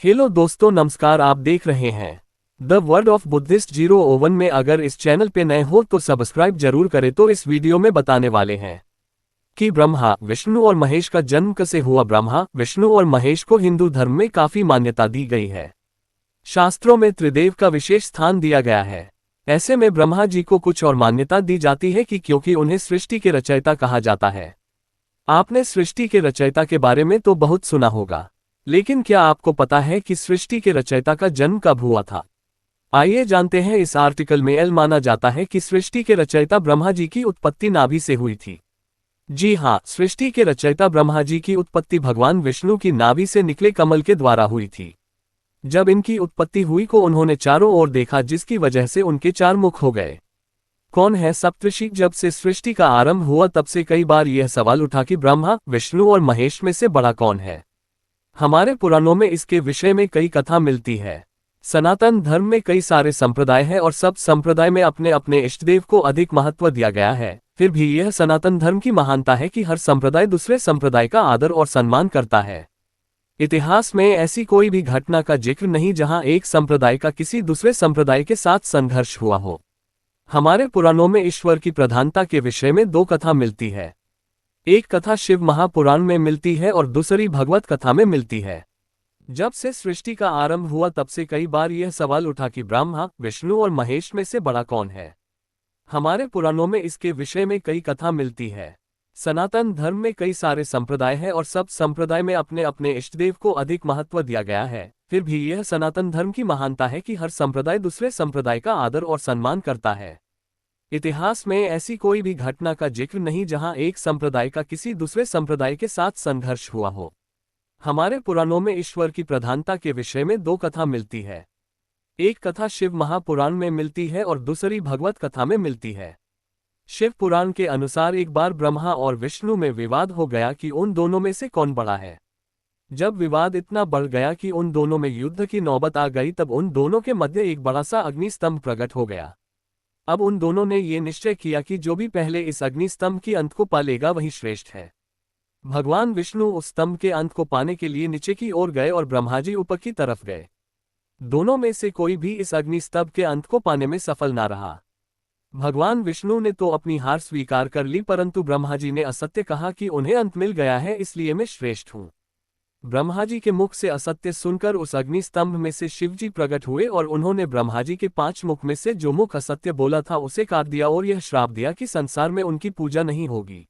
Hello दोस्तों, नमस्कार। आप देख रहे हैं द वर्ड ऑफ बुद्धिस्ट 001 में। अगर इस चैनल पे नए हो तो सब्सक्राइब जरूर करें। तो इस वीडियो में बताने वाले हैं कि ब्रह्मा, विष्णु और महेश का जन्म कैसे हुआ। ब्रह्मा, विष्णु और महेश को हिंदू धर्म में काफी मान्यता दी गई है। शास्त्रों में त्रिदेव का विशेष स्थान दिया गया है। ऐसे में ब्रह्मा जी को कुछ और मान्यता दी जाती है कि क्योंकि उन्हें सृष्टि के रचयिता कहा जाता है। आपने सृष्टि के रचयिता के बारे में तो बहुत सुना होगा, लेकिन क्या आपको पता है कि सृष्टि के रचयिता का जन्म कब हुआ था? आइए जानते हैं। इस आर्टिकल में एल माना जाता है कि सृष्टि के रचयिता ब्रह्मा जी की उत्पत्ति नाभि से हुई थी। जी हाँ, सृष्टि के रचयिता ब्रह्मा जी की उत्पत्ति भगवान विष्णु की नाभि से निकले कमल के द्वारा हुई थी। जब इनकी उत्पत्ति हुई को उन्होंने चारों ओर देखा, जिसकी वजह से उनके चार मुख हो गए। कौन है सप्तऋषि? जब से सृष्टि का आरंभ हुआ तब से कई बार यह सवाल उठा कि ब्रह्मा, विष्णु और महेश में से बड़ा कौन है। हमारे पुराणों में इसके विषय में कई कथा मिलती है। सनातन धर्म में कई सारे संप्रदाय हैं और सब संप्रदाय में अपने अपने इष्टदेव को अधिक महत्व दिया गया है। फिर भी यह सनातन धर्म की महानता है कि हर संप्रदाय दूसरे संप्रदाय का आदर और सम्मान करता है। इतिहास में ऐसी कोई भी घटना का जिक्र नहीं जहां एक संप्रदाय का किसी दूसरे संप्रदाय के साथ संघर्ष हुआ हो। हमारे पुराणों में ईश्वर की प्रधानता के विषय में दो कथा मिलती है। एक कथा शिव महापुराण में मिलती है और दूसरी भगवत कथा में मिलती है। जब से सृष्टि का आरंभ हुआ तब से कई बार यह सवाल उठा कि ब्रह्मा, विष्णु और महेश में से बड़ा कौन है। हमारे पुराणों में इसके विषय में कई कथा मिलती है। सनातन धर्म में कई सारे संप्रदाय हैं और सब संप्रदाय में अपने अपने इष्टदेव को अधिक महत्व दिया गया है। फिर भी यह सनातन धर्म की महानता है कि हर संप्रदाय दूसरे संप्रदाय का आदर और सम्मान करता है। इतिहास में ऐसी कोई भी घटना का जिक्र नहीं जहां एक संप्रदाय का किसी दूसरे संप्रदाय के साथ संघर्ष हुआ हो। हमारे पुराणों में ईश्वर की प्रधानता के विषय में दो कथा मिलती है। एक कथा शिव महापुराण में मिलती है और दूसरी भगवत कथा में मिलती है। शिव पुराण के अनुसार एक बार ब्रह्मा और विष्णु में विवाद हो गया कि उन दोनों में से कौन बड़ा है। जब विवाद इतना बढ़ गया कि उन दोनों में युद्ध की नौबत आ गई, तब उन दोनों के मध्य एक बड़ा सा अग्निस्तंभ प्रकट हो गया। अब उन दोनों ने ये निश्चय किया कि जो भी पहले इस अग्निस्तंभ की अंत को पा लेगा वही श्रेष्ठ है। भगवान विष्णु उस स्तंभ के अंत को पाने के लिए नीचे की ओर गए और ब्रह्मा जी ऊपर की तरफ गए। दोनों में से कोई भी इस अग्निस्तंभ के अंत को पाने में सफल ना रहा। भगवान विष्णु ने तो अपनी हार स्वीकार कर ली, परंतु ब्रह्मा जी ने असत्य कहा कि उन्हें अंत मिल गया है, इसलिए मैं श्रेष्ठ हूँ। ब्रह्मा जी के मुख से असत्य सुनकर उस अग्निस्तंभ में से शिवजी प्रकट हुए और उन्होंने ब्रह्मा जी के 5 मुख में से जो मुख असत्य बोला था उसे काट दिया और यह श्राप दिया कि संसार में उनकी पूजा नहीं होगी।